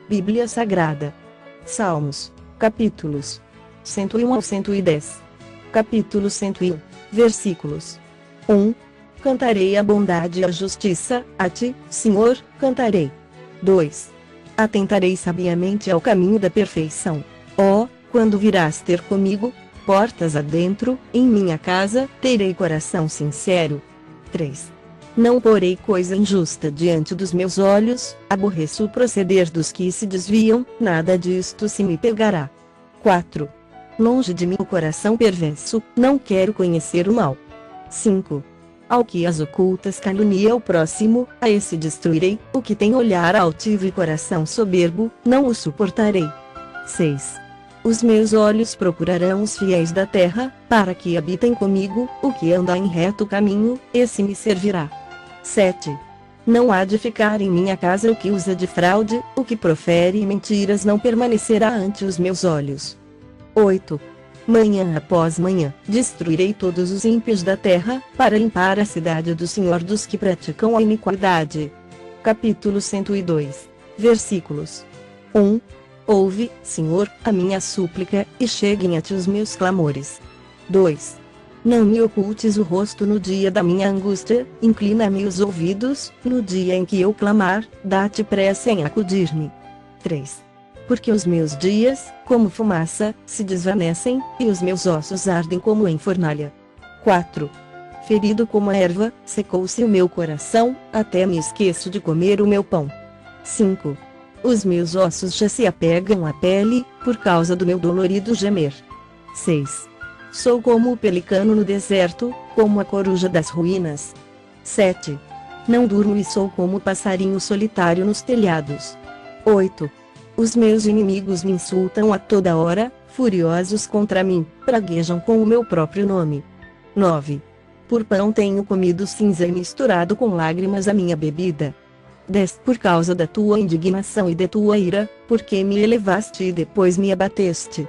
Bíblia Sagrada. Salmos, capítulos 101 ao 110. Capítulo 101, versículos 1. Cantarei a bondade e a justiça, a ti, Senhor, cantarei. 2. Atentarei sabiamente ao caminho da perfeição. Ó, quando virás ter comigo, portas adentro, em minha casa, terei coração sincero. 3. Não porei coisa injusta diante dos meus olhos, aborreço o proceder dos que se desviam, nada disto se me pegará. 4. Longe de mim o coração perverso, não quero conhecer o mal. 5. Ao que as ocultas calunia o próximo, a esse destruirei, o que tem olhar altivo e coração soberbo, não o suportarei. 6. Os meus olhos procurarão os fiéis da terra, para que habitem comigo, o que anda em reto caminho, esse me servirá. 7. Não há de ficar em minha casa o que usa de fraude, o que profere mentiras não permanecerá ante os meus olhos. 8. Manhã após manhã, destruirei todos os ímpios da terra, para limpar a cidade do Senhor dos que praticam a iniquidade. Capítulo 102, versículos 1. Ouve, Senhor, a minha súplica, e cheguem a ti os meus clamores. 2. Não me ocultes o rosto no dia da minha angústia, inclina-me os ouvidos, no dia em que eu clamar, dá-te pressa em acudir-me. 3. Porque os meus dias, como fumaça, se desvanecem, e os meus ossos ardem como em fornalha. 4. Ferido como a erva, secou-se o meu coração, até me esqueço de comer o meu pão. 5. Os meus ossos já se apegam à pele, por causa do meu dolorido gemer. 6. Sou como o pelicano no deserto, como a coruja das ruínas. 7. Não durmo e sou como o passarinho solitário nos telhados. 8. Os meus inimigos me insultam a toda hora, furiosos contra mim, praguejam com o meu próprio nome. 9. Por pão tenho comido cinza e misturado com lágrimas a minha bebida. 10. Por causa da tua indignação e de tua ira, porque me elevaste e depois me abateste.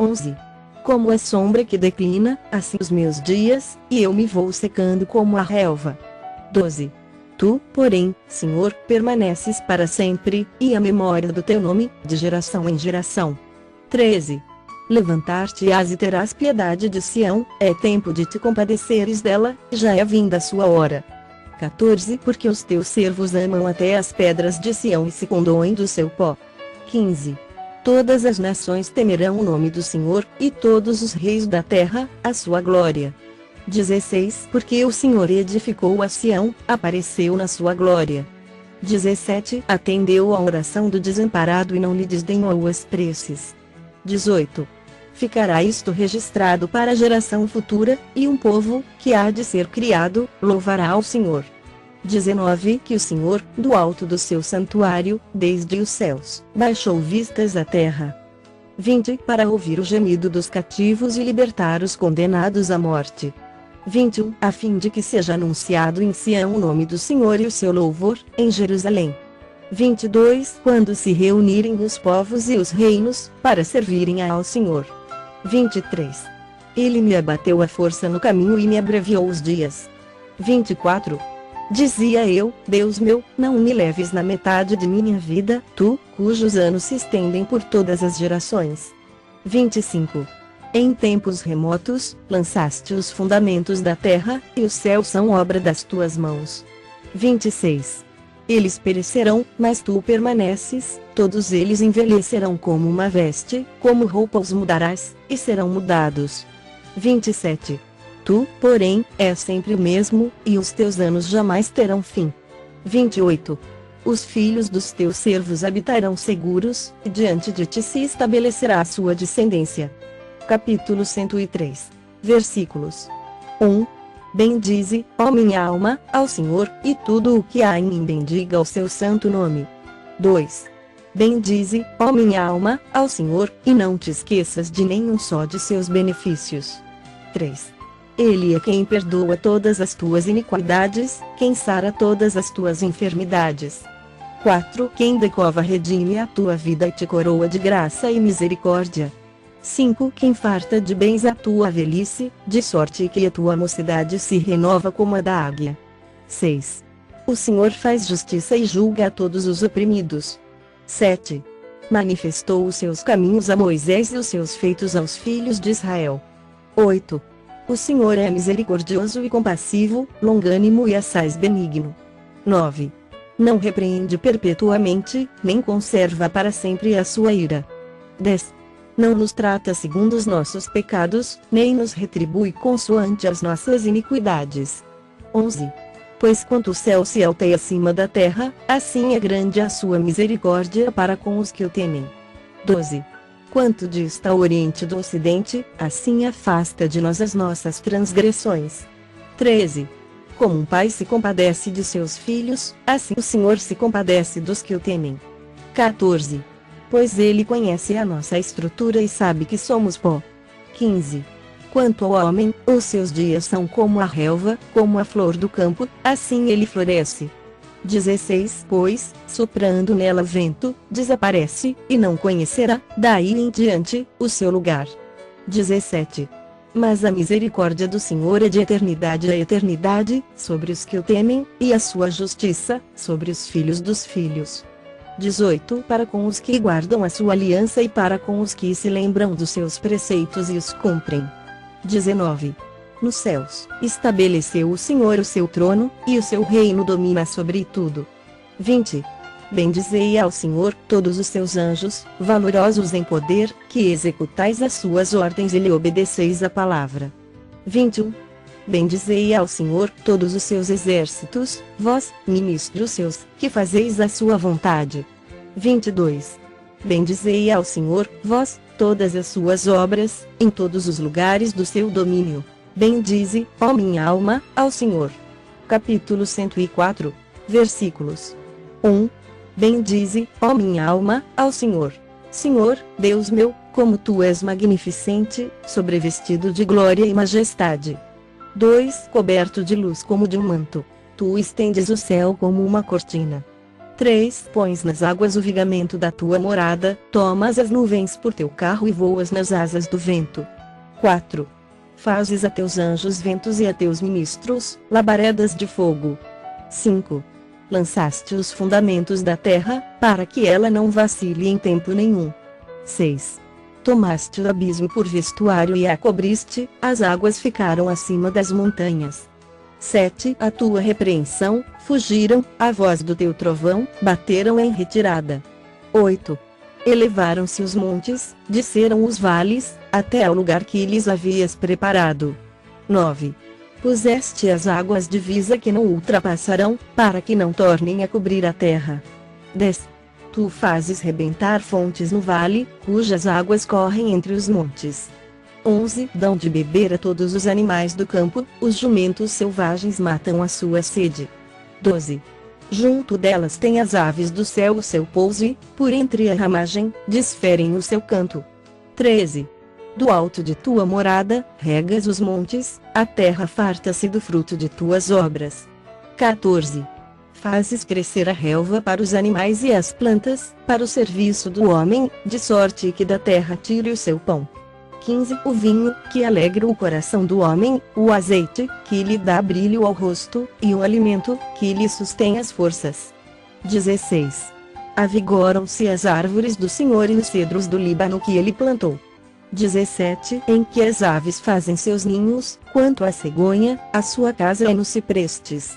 11. Como a sombra que declina, assim os meus dias, e eu me vou secando como a relva. 12. Tu, porém, Senhor, permaneces para sempre, e a memória do teu nome, de geração em geração. 13. Levantar-te-ás e terás piedade de Sião, é tempo de te compadeceres dela, já é vinda a sua hora. 14. Porque os teus servos amam até as pedras de Sião e se condoem do seu pó. 15. Todas as nações temerão o nome do Senhor, e todos os reis da terra, a sua glória. 16. Porque o Senhor edificou a Sião, apareceu na sua glória. 17. Atendeu à oração do desamparado e não lhe desdenhou as preces. 18. Ficará isto registrado para a geração futura, e um povo, que há de ser criado, louvará ao Senhor. 19. Que o Senhor, do alto do seu santuário, desde os céus, baixou vistas à terra. 20. Para ouvir o gemido dos cativos e libertar os condenados à morte. 21. A fim de que seja anunciado em Sião o nome do Senhor e o seu louvor, em Jerusalém. 22. Quando se reunirem os povos e os reinos, para servirem ao Senhor. 23. Ele me abateu à força no caminho e me abreviou os dias. 24. Dizia eu, Deus meu, não me leves na metade de minha vida, tu, cujos anos se estendem por todas as gerações. 25. Em tempos remotos, lançaste os fundamentos da terra, e os céus são obra das tuas mãos. 26. Eles perecerão, mas tu permaneces, todos eles envelhecerão como uma veste, como roupa os mudarás, e serão mudados. 27. Tu, porém, és sempre o mesmo, e os teus anos jamais terão fim. 28. Os filhos dos teus servos habitarão seguros, e diante de ti se estabelecerá a sua descendência. Capítulo 103. Versículos 1. Bendize, ó minha alma, ao Senhor, e tudo o que há em mim bendiga o seu santo nome. 2. Bendize, ó minha alma, ao Senhor, e não te esqueças de nenhum só de seus benefícios. 3. Ele é quem perdoa todas as tuas iniquidades, quem sara todas as tuas enfermidades. 4. Quem da cova redime a tua vida e te coroa de graça e misericórdia. 5. Quem farta de bens a tua velhice, de sorte que a tua mocidade se renova como a da águia. 6. O Senhor faz justiça e julga a todos os oprimidos. 7. manifestou os seus caminhos a Moisés e os seus feitos aos filhos de Israel. 8. O Senhor é misericordioso e compassivo, longânimo e assaz benigno. 9. Não repreende perpetuamente, nem conserva para sempre a sua ira. 10. Não nos trata segundo os nossos pecados, nem nos retribui consoante as nossas iniquidades. 11. Pois quanto o céu se alteia acima da terra, assim é grande a sua misericórdia para com os que o temem. 12. Quanto dista o oriente do ocidente, assim afasta de nós as nossas transgressões. 13. Como um pai se compadece de seus filhos, assim o Senhor se compadece dos que o temem. 14. Pois ele conhece a nossa estrutura e sabe que somos pó. 15. Quanto ao homem, os seus dias são como a relva, como a flor do campo, assim ele floresce. 16. Pois, soprando nela vento, desaparece, e não conhecerá, daí em diante, o seu lugar. 17. Mas a misericórdia do Senhor é de eternidade a eternidade, sobre os que o temem, e a sua justiça, sobre os filhos dos filhos. 18. Para com os que guardam a sua aliança e para com os que se lembram dos seus preceitos e os cumprem. 19. Nos céus, estabeleceu o Senhor o seu trono, e o seu reino domina sobre tudo. 20. Bendizei ao Senhor todos os seus anjos, valorosos em poder, que executais as suas ordens e lhe obedeceis a palavra. 21. Bendizei ao Senhor todos os seus exércitos, vós, ministros seus, que fazeis a sua vontade. 22. Bendizei ao Senhor, vós, todas as suas obras, em todos os lugares do seu domínio. Bendize, ó minha alma, ao Senhor. Capítulo 104, versículos 1. Bendize, ó minha alma, ao Senhor. Senhor, Deus meu, como tu és magnificente, sobrevestido de glória e majestade. 2. Coberto de luz como de um manto. Tu estendes o céu como uma cortina. 3. Pões nas águas o vigamento da tua morada, tomas as nuvens por teu carro e voas nas asas do vento. 4. Fazes a teus anjos ventos e a teus ministros, labaredas de fogo. 5. Lançaste os fundamentos da terra, para que ela não vacile em tempo nenhum. 6. Tomaste o abismo por vestuário e a cobriste, as águas ficaram acima das montanhas. 7. A tua repreensão, fugiram, a voz do teu trovão, bateram em retirada. 8. Elevaram-se os montes, desceram os vales, até ao lugar que lhes havias preparado. 9. Puseste as águas divisa que não ultrapassarão, para que não tornem a cobrir a terra. 10. Tu fazes rebentar fontes no vale, cujas águas correm entre os montes. 11. Dão de beber a todos os animais do campo, os jumentos selvagens matam a sua sede. 12. Junto delas tem as aves do céu o seu pouso e, por entre a ramagem, desferem o seu canto. 13. Do alto de tua morada, regas os montes, a terra farta-se do fruto de tuas obras. 14. Fazes crescer a relva para os animais e as plantas, para o serviço do homem, de sorte que da terra tire o seu pão. 15. O vinho, que alegra o coração do homem, o azeite, que lhe dá brilho ao rosto, e o alimento, que lhe sustém as forças. 16. Avigoram-se as árvores do Senhor e os cedros do Líbano que ele plantou. 17. Em que as aves fazem seus ninhos, quanto a cegonha, a sua casa é nos ciprestes.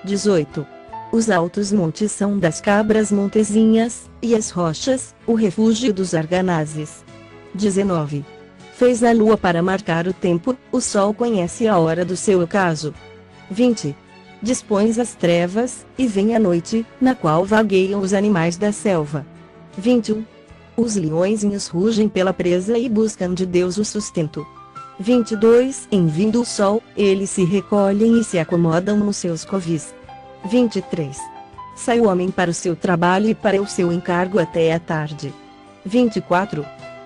18. Os altos montes são das cabras montezinhas, e as rochas, o refúgio dos arganazes. 19. Fez a lua para marcar o tempo, o sol conhece a hora do seu ocaso. 20. Dispões as trevas, e vem a noite, na qual vagueiam os animais da selva. 21. Os leõezinhos rugem pela presa e buscam de Deus o sustento. 22. Em vindo o sol, eles se recolhem e se acomodam nos seus covis. 23. Sai o homem para o seu trabalho e para o seu encargo até a tarde. 24.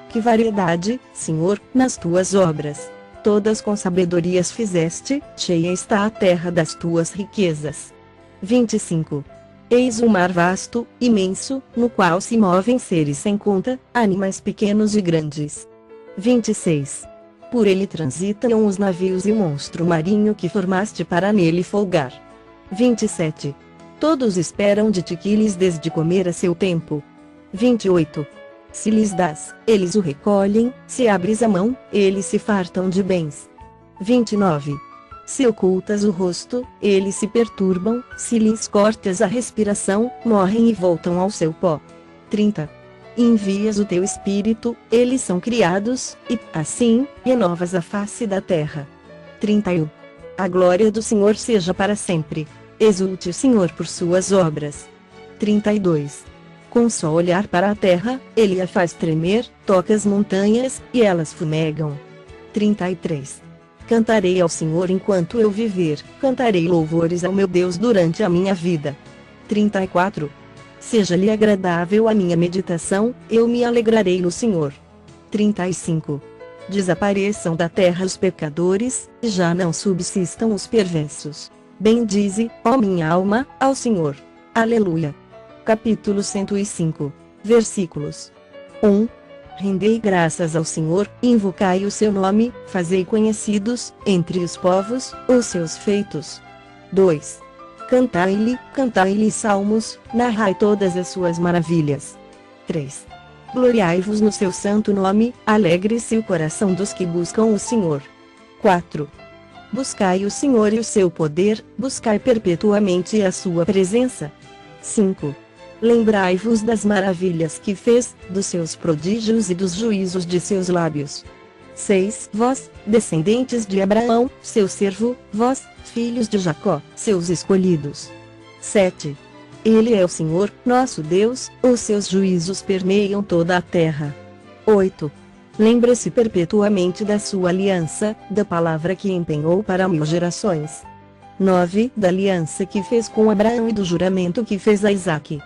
Que variedade, Senhor, nas tuas obras! Todas com sabedorias fizeste, cheia está a terra das tuas riquezas. 25. Eis um mar vasto, imenso, no qual se movem seres sem conta, animais pequenos e grandes. 26. Por ele transitam os navios e o monstro marinho que formaste para nele folgar. 27. Todos esperam de ti que lhes des de comer a seu tempo. 28. Se lhes dás, eles o recolhem, se abres a mão, eles se fartam de bens. 29. Se ocultas o rosto, eles se perturbam, se lhes cortas a respiração, morrem e voltam ao seu pó. 30. Envias o teu espírito, eles são criados, e, assim, renovas a face da terra. 31. A glória do Senhor seja para sempre. Exulte o Senhor por suas obras. 32. Com só olhar para a terra, ele a faz tremer, toca as montanhas, e elas fumegam. 33. Cantarei ao Senhor enquanto eu viver, cantarei louvores ao meu Deus durante a minha vida. 34. Seja-lhe agradável a minha meditação, eu me alegrarei no Senhor. 35. Desapareçam da terra os pecadores, já não subsistam os perversos. Bendize, ó minha alma, ao Senhor. Aleluia. Capítulo 105. Versículos 1. Rendei graças ao Senhor, invocai o seu nome, fazei conhecidos, entre os povos, os seus feitos. 2. Cantai-lhe salmos, narrai todas as suas maravilhas. 3. Gloriai-vos no seu santo nome, alegre-se o coração dos que buscam o Senhor. 4. Buscai o Senhor e o seu poder, buscai perpetuamente a sua presença. 5. Lembrai-vos das maravilhas que fez, dos seus prodígios e dos juízos de seus lábios. 6. Vós, descendentes de Abraão, seu servo, vós, filhos de Jacó, seus escolhidos. 7. Ele é o Senhor, nosso Deus, os seus juízos permeiam toda a terra. 8. Lembre-se perpetuamente da sua aliança, da palavra que empenhou para 1000 gerações. 9. Da aliança que fez com Abraão e do juramento que fez a Isaque.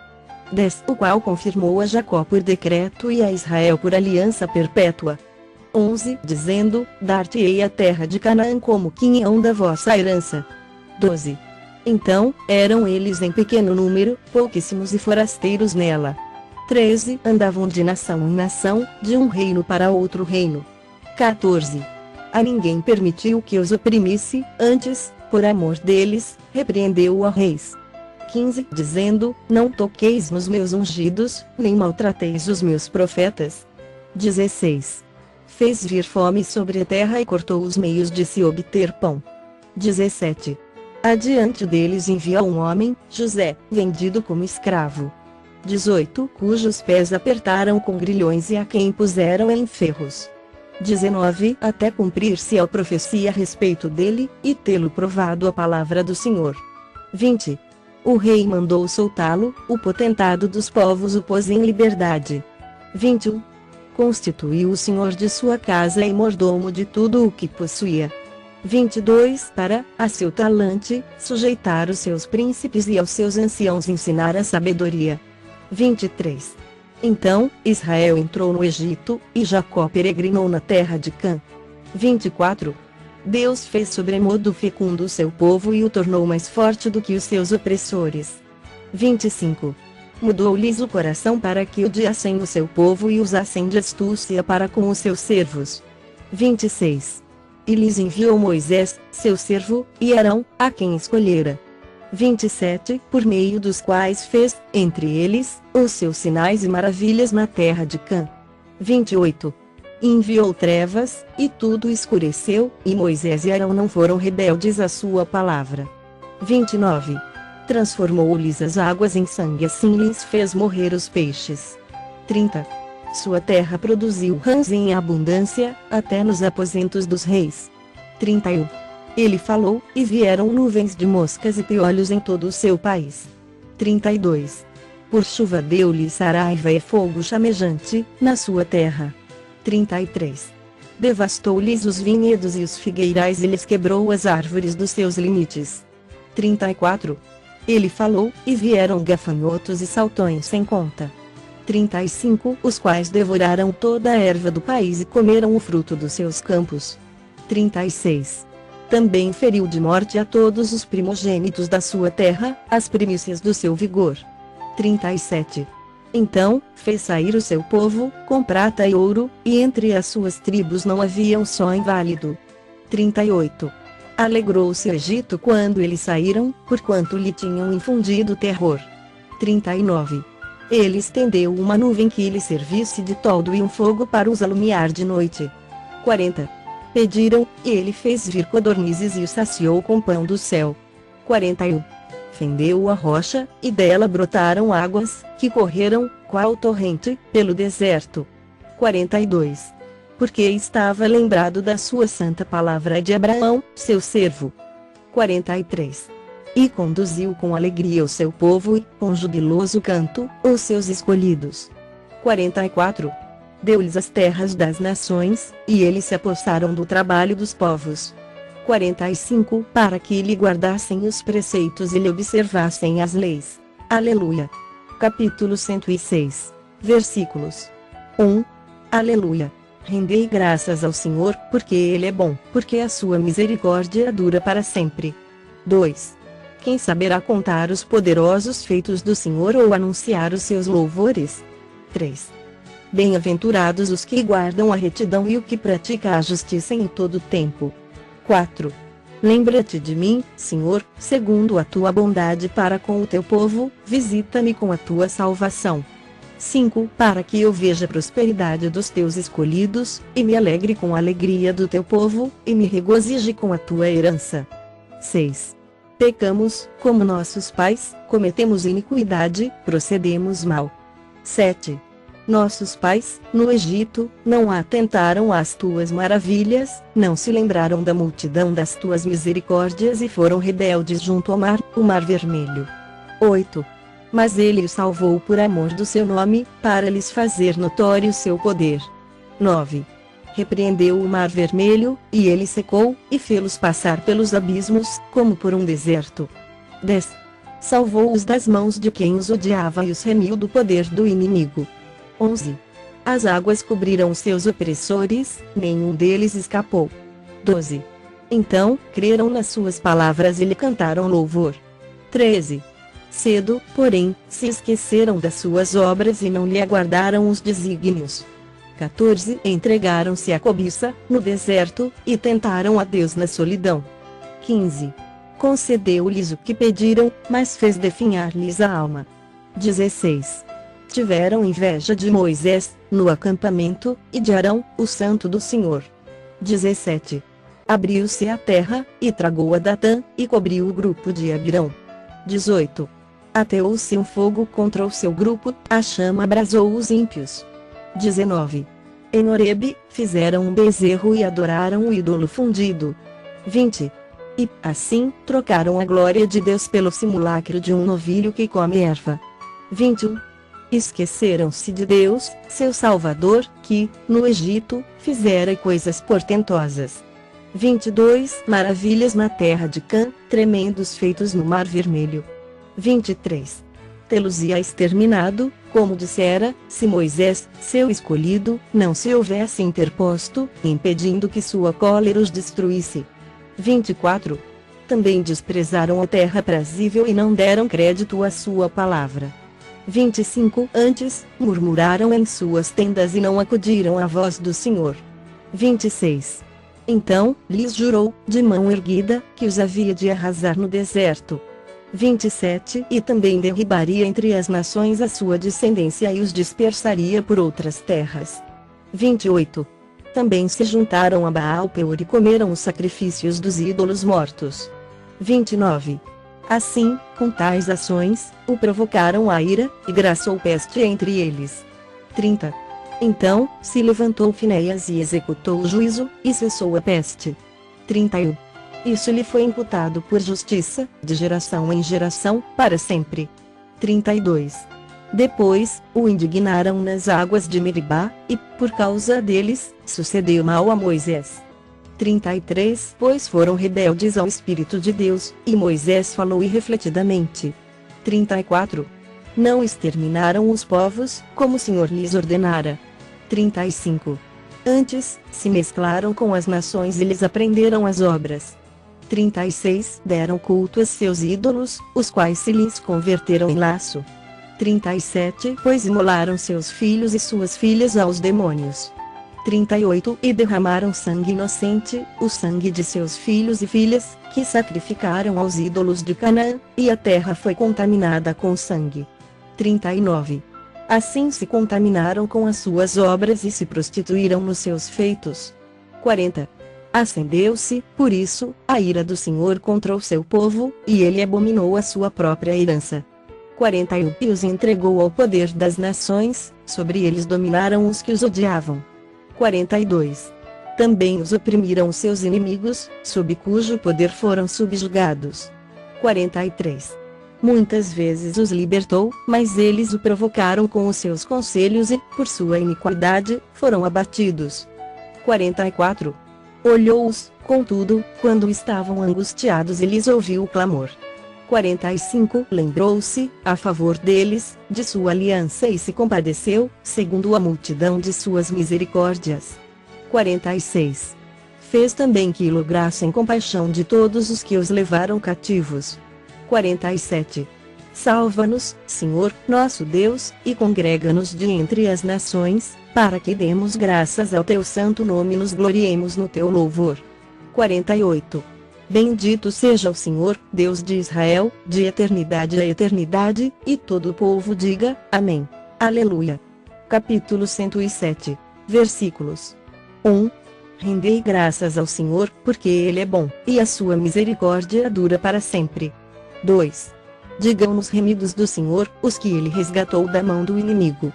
10. O qual confirmou a Jacó por decreto e a Israel por aliança perpétua. 11. Dizendo, dar-te-ei a terra de Canaã como quinhão da vossa herança. 12. Então, eram eles em pequeno número, pouquíssimos e forasteiros nela. 13. Andavam de nação em nação, de um reino para outro reino. 14. A ninguém permitiu que os oprimisse, antes, por amor deles, repreendeu a reis. 15. Dizendo, não toqueis nos meus ungidos, nem maltrateis os meus profetas. 16. Fez vir fome sobre a terra e cortou os meios de se obter pão. 17. Adiante deles enviou um homem, José, vendido como escravo. 18. Cujos pés apertaram com grilhões e a quem puseram em ferros. 19. Até cumprir-se a profecia a respeito dele, e tê-lo provado a palavra do Senhor. 20. O rei mandou soltá-lo, o potentado dos povos o pôs em liberdade. 21. Constituiu o senhor de sua casa e mordomo de tudo o que possuía. 22. Para, a seu talante, sujeitar os seus príncipes e aos seus anciãos ensinar a sabedoria. 23. Então, Israel entrou no Egito, e Jacó peregrinou na terra de Cã. 24. Deus fez sobremodo fecundo o seu povo e o tornou mais forte do que os seus opressores. 25. Mudou-lhes o coração para que odiassem o seu povo e usassem de astúcia para com os seus servos. 26. E lhes enviou Moisés, seu servo, e Arão, a quem escolhera. 27. Por meio dos quais fez, entre eles, os seus sinais e maravilhas na terra de Cã. 28. Enviou trevas, e tudo escureceu, e Moisés e Arão não foram rebeldes à sua palavra. 29. Transformou-lhes as águas em sangue, assim lhes fez morrer os peixes. 30. Sua terra produziu rãs em abundância, até nos aposentos dos reis. 31. Ele falou, e vieram nuvens de moscas e piolhos em todo o seu país. 32. Por chuva deu-lhe saraiva e fogo chamejante, na sua terra. 33. Devastou-lhes os vinhedos e os figueirais e lhes quebrou as árvores dos seus limites. 34. Ele falou, e vieram gafanhotos e saltões sem conta. 35. Os quais devoraram toda a erva do país e comeram o fruto dos seus campos. 36. Também feriu de morte a todos os primogênitos da sua terra, as primícias do seu vigor. 37. Então, fez sair o seu povo, com prata e ouro, e entre as suas tribos não havia um só inválido. 38. Alegrou-se o Egito quando eles saíram, porquanto lhe tinham infundido terror. 39. Ele estendeu uma nuvem que lhe servisse de toldo e um fogo para os alumiar de noite. 40. Pediram, e ele fez vir codornizes e os saciou com pão do céu. 41. Fendeu a rocha, e dela brotaram águas, que correram, qual torrente, pelo deserto. 42. Porque estava lembrado da sua santa palavra de Abraão, seu servo. 43. E conduziu com alegria o seu povo e, com jubiloso canto, os seus escolhidos. 44. Deu-lhes as terras das nações, e eles se apossaram do trabalho dos povos. 45. Para que lhe guardassem os preceitos e lhe observassem as leis. Aleluia. Capítulo 106. Versículos 1. Aleluia. Rendei graças ao Senhor, porque Ele é bom, porque a sua misericórdia dura para sempre. 2. Quem saberá contar os poderosos feitos do Senhor ou anunciar os seus louvores? 3. Bem-aventurados os que guardam a retidão e o que pratica a justiça em todo tempo. 4. Lembra-te de mim, Senhor, segundo a tua bondade para com o teu povo, visita-me com a tua salvação. 5. Para que eu veja a prosperidade dos teus escolhidos, e me alegre com a alegria do teu povo, e me regozije com a tua herança. 6. Pecamos, como nossos pais, cometemos iniquidade, procedemos mal. 7. Nossos pais, no Egito, não atentaram às tuas maravilhas, não se lembraram da multidão das tuas misericórdias e foram rebeldes junto ao mar, o mar vermelho. 8. Mas ele os salvou por amor do seu nome, para lhes fazer notório o seu poder. 9. Repreendeu o mar vermelho, e ele secou, e fê-los passar pelos abismos, como por um deserto. 10. Salvou-os das mãos de quem os odiava e os remiu do poder do inimigo. 11. As águas cobriram os seus opressores, nenhum deles escapou. 12. Então, creram nas suas palavras e lhe cantaram louvor. 13. Cedo, porém, se esqueceram das suas obras e não lhe aguardaram os desígnios. 14. Entregaram-se à cobiça, no deserto, e tentaram a Deus na solidão. 15. Concedeu-lhes o que pediram, mas fez definhar-lhes a alma. 16. Tiveram inveja de Moisés, no acampamento, e de Arão, o santo do Senhor. 17. Abriu-se a terra, e tragou a Datã, e cobriu o grupo de Abirão. 18. Ateou-se um fogo contra o seu grupo, a chama abrasou os ímpios. 19. Em Horebe, fizeram um bezerro e adoraram o ídolo fundido. 20. E, assim, trocaram a glória de Deus pelo simulacro de um novilho que come erva. 21. Esqueceram-se de Deus, seu Salvador, que, no Egito, fizera coisas portentosas. 22. Maravilhas na terra de Cã, tremendos feitos no Mar Vermelho. 23. Tê-los-ia exterminado, como dissera, se Moisés, seu escolhido, não se houvesse interposto, impedindo que sua cólera os destruísse. 24. Também desprezaram a terra aprazível e não deram crédito à sua palavra. 25. Antes, murmuraram em suas tendas e não acudiram à voz do Senhor. 26. Então, lhes jurou, de mão erguida, que os havia de arrasar no deserto. 27. E também derribaria entre as nações a sua descendência e os dispersaria por outras terras. 28. Também se juntaram a Baal-Peor e comeram os sacrifícios dos ídolos mortos. 29. Assim, com tais ações, o provocaram a ira, e graçou peste entre eles. 30. Então, se levantou Finéias e executou o juízo, e cessou a peste. 31. Isso lhe foi imputado por justiça, de geração em geração, para sempre. 32. Depois, o indignaram nas águas de Meribá, e, por causa deles, sucedeu mal a Moisés. 33. Pois foram rebeldes ao Espírito de Deus, e Moisés falou irrefletidamente. 34. Não exterminaram os povos, como o Senhor lhes ordenara. 35. Antes, se mesclaram com as nações e lhes aprenderam as obras. 36. Deram culto a seus ídolos, os quais se lhes converteram em laço. 37. Pois imolaram seus filhos e suas filhas aos demônios. 38. E derramaram sangue inocente, o sangue de seus filhos e filhas, que sacrificaram aos ídolos de Canaã, e a terra foi contaminada com sangue. 39. Assim se contaminaram com as suas obras e se prostituíram nos seus feitos. 40. Acendeu-se, por isso, a ira do Senhor contra o seu povo, e ele abominou a sua própria herança. 41. E os entregou ao poder das nações, sobre eles dominaram os que os odiavam. 42. Também os oprimiram os seus inimigos, sob cujo poder foram subjugados. 43. Muitas vezes os libertou, mas eles o provocaram com os seus conselhos e, por sua iniquidade, foram abatidos. 44. Olhou-os, contudo, quando estavam angustiados e lhes ouviu o clamor. 45. Lembrou-se, a favor deles, de sua aliança e se compadeceu, segundo a multidão de suas misericórdias. 46. Fez também que lograssem compaixão de todos os que os levaram cativos. 47. Salva-nos, Senhor, nosso Deus, e congrega-nos de entre as nações, para que demos graças ao teu santo nome e nos gloriemos no teu louvor. 48. Bendito seja o Senhor, Deus de Israel, de eternidade a eternidade, e todo o povo diga, Amém. Aleluia. Capítulo 107. Versículos 1. Rendei graças ao Senhor, porque Ele é bom, e a sua misericórdia dura para sempre. 2. Digam nos remidos do Senhor, os que Ele resgatou da mão do inimigo.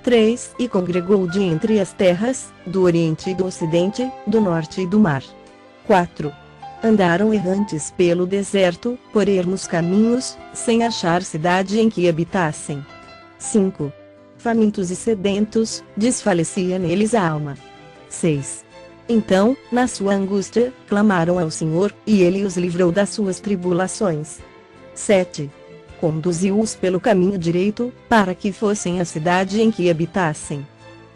3. E congregou de entre as terras, do Oriente e do Ocidente, do Norte e do Mar. 4. Andaram errantes pelo deserto, por ermos caminhos, sem achar cidade em que habitassem. 5. Famintos e sedentos, desfalecia neles a alma. 6. Então, na sua angústia, clamaram ao Senhor, e Ele os livrou das suas tribulações. 7. Conduziu-os pelo caminho direito, para que fossem à cidade em que habitassem.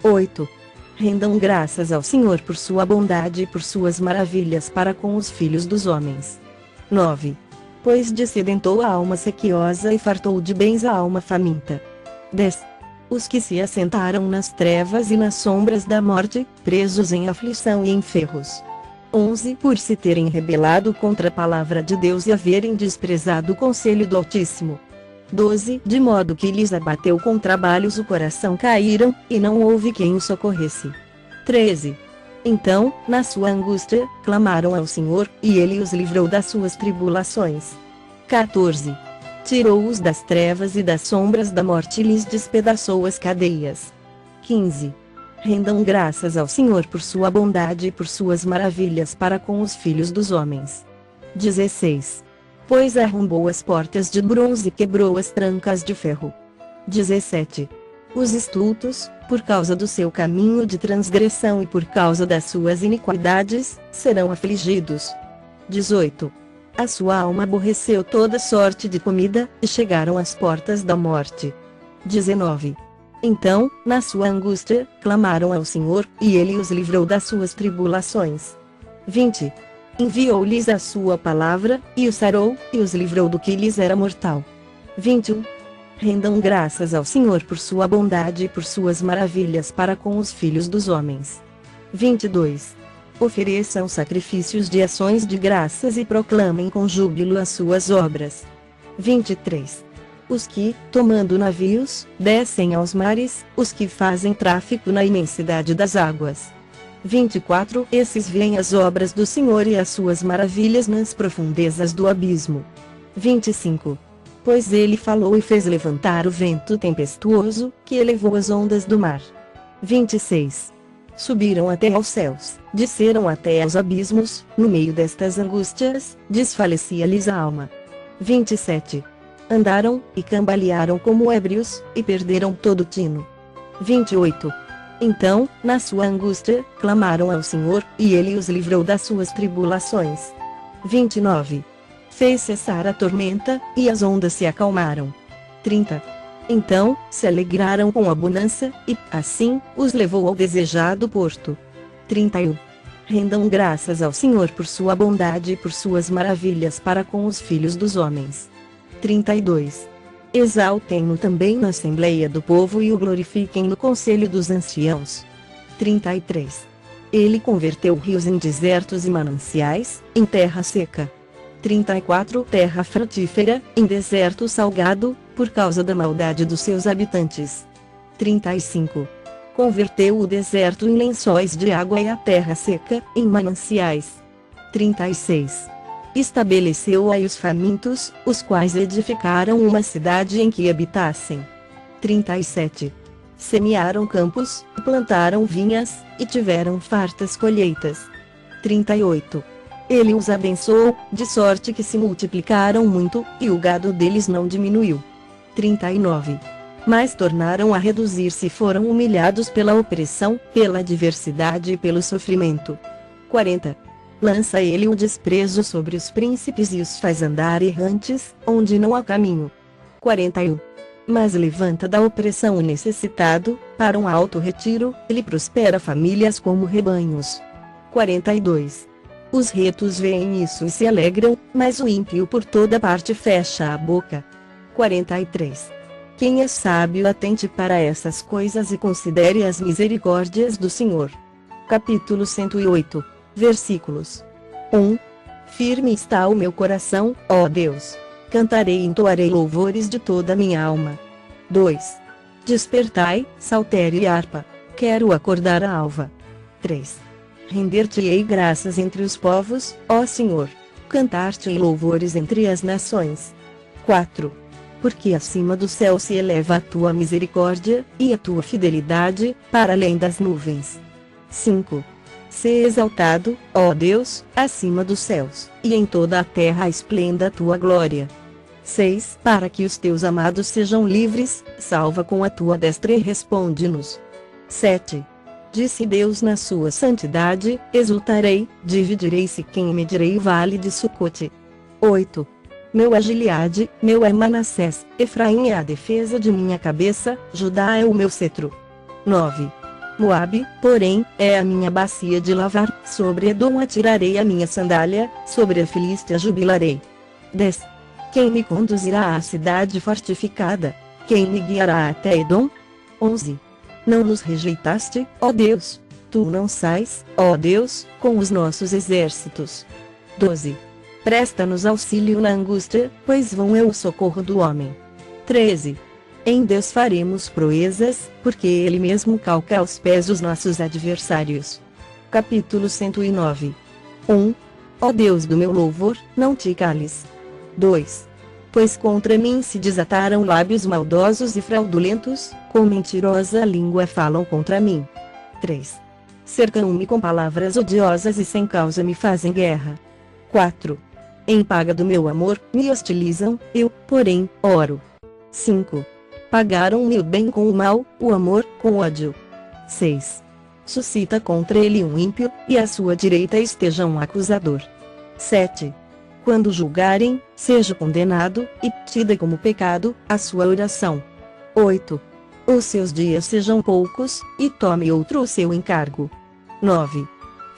8. Rendam graças ao Senhor por sua bondade e por suas maravilhas para com os filhos dos homens. 9. Pois dessedentou a alma sequiosa e fartou de bens a alma faminta. 10. Os que se assentaram nas trevas e nas sombras da morte, presos em aflição e em ferros. 11. Por se terem rebelado contra a palavra de Deus e haverem desprezado o conselho do Altíssimo. 12. De modo que lhes abateu com trabalhos o coração caíram, e não houve quem os socorresse. 13. Então, na sua angústia, clamaram ao Senhor, e Ele os livrou das suas tribulações. 14. Tirou-os das trevas e das sombras da morte e lhes despedaçou as cadeias. 15. Rendam graças ao Senhor por sua bondade e por suas maravilhas para com os filhos dos homens. 16. Pois arrombou as portas de bronze e quebrou as trancas de ferro. 17. Os estultos, por causa do seu caminho de transgressão e por causa das suas iniquidades, serão afligidos. 18. A sua alma aborreceu toda sorte de comida, e chegaram às portas da morte. 19. Então, na sua angústia, clamaram ao Senhor, e Ele os livrou das suas tribulações. 20. Enviou-lhes a sua palavra, e os sarou, e os livrou do que lhes era mortal. 21. Rendam graças ao Senhor por sua bondade e por suas maravilhas para com os filhos dos homens. 22. Ofereçam sacrifícios de ações de graças e proclamem com júbilo as suas obras. 23. Os que, tomando navios, descem aos mares, os que fazem tráfico na imensidade das águas. 24. Esses veem as obras do Senhor e as suas maravilhas nas profundezas do abismo. 25. Pois Ele falou e fez levantar o vento tempestuoso, que elevou as ondas do mar. 26. Subiram até aos céus, desceram até aos abismos, no meio destas angústias, desfalecia-lhes a alma. 27. Andaram, e cambalearam como ébrios, e perderam todo o tino. 28. Então, na sua angústia, clamaram ao Senhor, e Ele os livrou das suas tribulações. 29. Fez cessar a tormenta, e as ondas se acalmaram. 30. Então, se alegraram com a bonança, e, assim, os levou ao desejado porto. 31. Rendam graças ao Senhor por sua bondade e por suas maravilhas para com os filhos dos homens. 32. Exaltem-no também na assembleia do povo e o glorifiquem no conselho dos anciãos. 33. Ele converteu rios em desertos e mananciais, em terra seca. 34. Terra frutífera, em deserto salgado, por causa da maldade dos seus habitantes. 35. Converteu o deserto em lençóis de água e a terra seca em mananciais. 36. Estabeleceu aí os famintos, os quais edificaram uma cidade em que habitassem. 37. Semearam campos, plantaram vinhas, e tiveram fartas colheitas. 38. Ele os abençoou, de sorte que se multiplicaram muito, e o gado deles não diminuiu. 39. Mas tornaram a reduzir-se e foram humilhados pela opressão, pela adversidade e pelo sofrimento. 40. Lança ele o desprezo sobre os príncipes e os faz andar errantes, onde não há caminho. 41. Mas levanta da opressão o necessitado, para um alto retiro, ele prospera famílias como rebanhos. 42. Os retos veem isso e se alegram, mas o ímpio por toda parte fecha a boca. 43. Quem é sábio atente para essas coisas e considere as misericórdias do Senhor. Capítulo 108, versículos 1. Firme está o meu coração, ó Deus. Cantarei e entoarei louvores de toda a minha alma. 2. Despertai, saltério e harpa. Quero acordar a alva. 3. Render-te-ei graças entre os povos, ó Senhor. Cantar-te-ei louvores entre as nações. 4. Porque acima do céu se eleva a tua misericórdia, e a tua fidelidade, para além das nuvens. 5. Sê exaltado, ó Deus, acima dos céus, e em toda a terra esplenda a tua glória. 6. Para que os teus amados sejam livres, salva com a tua destra e responde-nos. 7. Disse Deus na sua santidade, exultarei, dividirei-se quem medirei o vale de Sucote. 8. Meu é Gileade, meu é Manassés, Efraim é a defesa de minha cabeça, Judá é o meu cetro. 9. Moabe, porém, é a minha bacia de lavar, sobre Edom atirarei a minha sandália, sobre a Filístia jubilarei. 10. Quem me conduzirá à cidade fortificada? Quem me guiará até Edom? 11. Não nos rejeitaste, ó Deus, tu não sais, ó Deus, com os nossos exércitos. 12. Presta-nos auxílio na angústia, pois vão é o socorro do homem. 13. Em Deus faremos proezas, porque Ele mesmo calca aos pés os nossos adversários. Capítulo 109. 1. Ó Deus do meu louvor, não te cales. 2. Pois contra mim se desataram lábios maldosos e fraudulentos, com mentirosa língua falam contra mim. 3. Cercam-me com palavras odiosas e sem causa me fazem guerra. 4. Em paga do meu amor, me hostilizam, eu, porém, oro. 5. Pagaram-me o bem com o mal, o amor com o ódio. 6. Suscita contra ele um ímpio, e à sua direita esteja um acusador. 7. Quando julgarem, seja condenado, e tida como pecado, a sua oração. 8. Os seus dias sejam poucos, e tome outro o seu encargo. 9.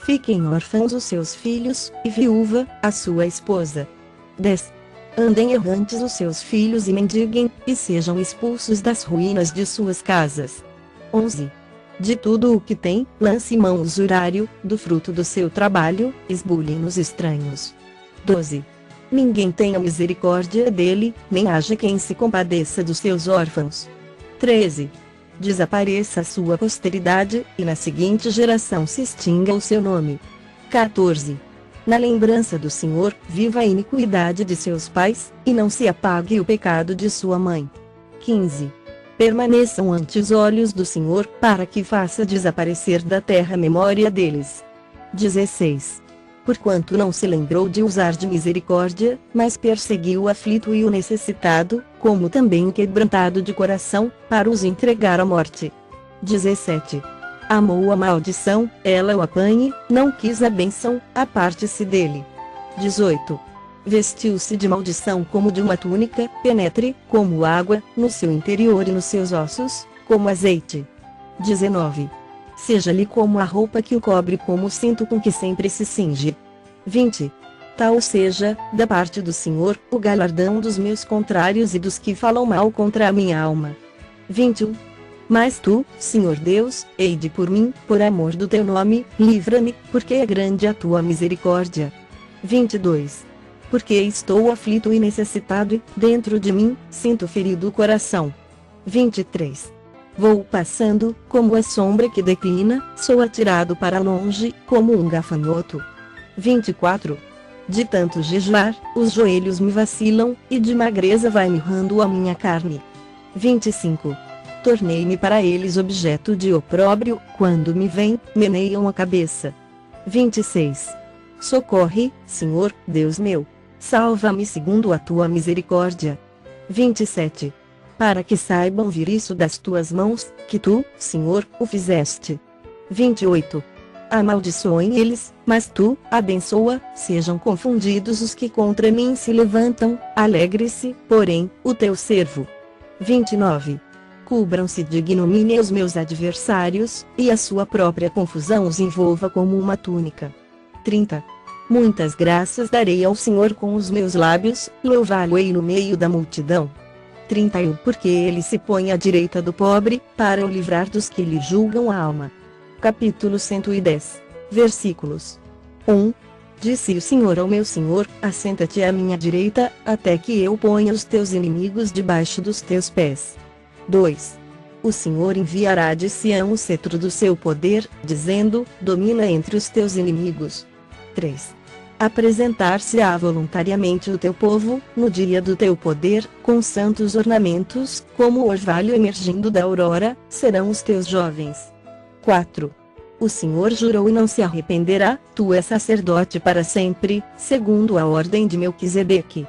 Fiquem órfãos os seus filhos, e viúva, a sua esposa. 10. Andem errantes os seus filhos e mendiguem, e sejam expulsos das ruínas de suas casas. 11. De tudo o que tem, lance mão usurário, do fruto do seu trabalho, esbulhem nos estranhos. 12. Ninguém tenha misericórdia dele, nem haja quem se compadeça dos seus órfãos. 13. Desapareça a sua posteridade, e na seguinte geração se extinga o seu nome. 14. Na lembrança do Senhor, viva a iniquidade de seus pais, e não se apague o pecado de sua mãe. 15. Permaneçam ante os olhos do Senhor, para que faça desaparecer da terra a memória deles. 16. Porquanto não se lembrou de usar de misericórdia, mas perseguiu o aflito e o necessitado, como também o quebrantado de coração, para os entregar à morte. 17. Amou a maldição, ela o apanhe, não quis a bênção, aparte-se dele. 18. Vestiu-se de maldição como de uma túnica, penetre, como água, no seu interior e nos seus ossos, como azeite. 19. Seja-lhe como a roupa que o cobre, como o cinto com que sempre se cinge. 20. Tal seja, da parte do Senhor, o galardão dos meus contrários e dos que falam mal contra a minha alma. 21. Mas tu, Senhor Deus, eide por mim, por amor do teu nome, livra-me, porque é grande a tua misericórdia. 22. Porque estou aflito e necessitado e, dentro de mim, sinto ferido o coração. 23. Vou passando, como a sombra que declina, sou atirado para longe, como um gafanhoto. 24. De tanto jejuar, os joelhos me vacilam, e de magreza vai mirrando a minha carne. 25. Tornei-me para eles objeto de opróbrio, quando me veem, meneiam a cabeça. 26. Socorre, Senhor, Deus meu. Salva-me segundo a tua misericórdia. 27. Para que saibam vir isso das tuas mãos, que tu, Senhor, o fizeste. 28. Amaldiçoem eles, mas tu, abençoa, sejam confundidos os que contra mim se levantam, alegre-se, porém, o teu servo. 29. Cubram-se de ignomínia os meus adversários, e a sua própria confusão os envolva como uma túnica. 30. Muitas graças darei ao Senhor com os meus lábios, louvá-lo-ei no meio da multidão. 31. Porque ele se põe à direita do pobre, para o livrar dos que lhe julgam a alma. Capítulo 110. Versículos. 1. Disse o Senhor ao meu Senhor, assenta-te à minha direita, até que eu ponha os teus inimigos debaixo dos teus pés. 2. O Senhor enviará de Sião o cetro do seu poder, dizendo, domina entre os teus inimigos. 3. Apresentar-se-á voluntariamente o teu povo, no dia do teu poder, com santos ornamentos, como o orvalho emergindo da aurora, serão os teus jovens. 4. O Senhor jurou e não se arrependerá, tu és sacerdote para sempre, segundo a ordem de Melquisedeque.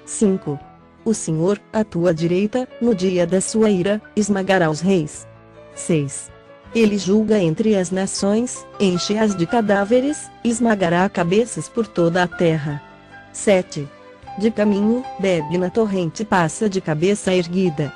5. O Senhor, à tua direita, no dia da sua ira, esmagará os reis. 6. Ele julga entre as nações, enche-as de cadáveres, esmagará cabeças por toda a terra. 7. De caminho, bebe na torrente, passa de cabeça erguida.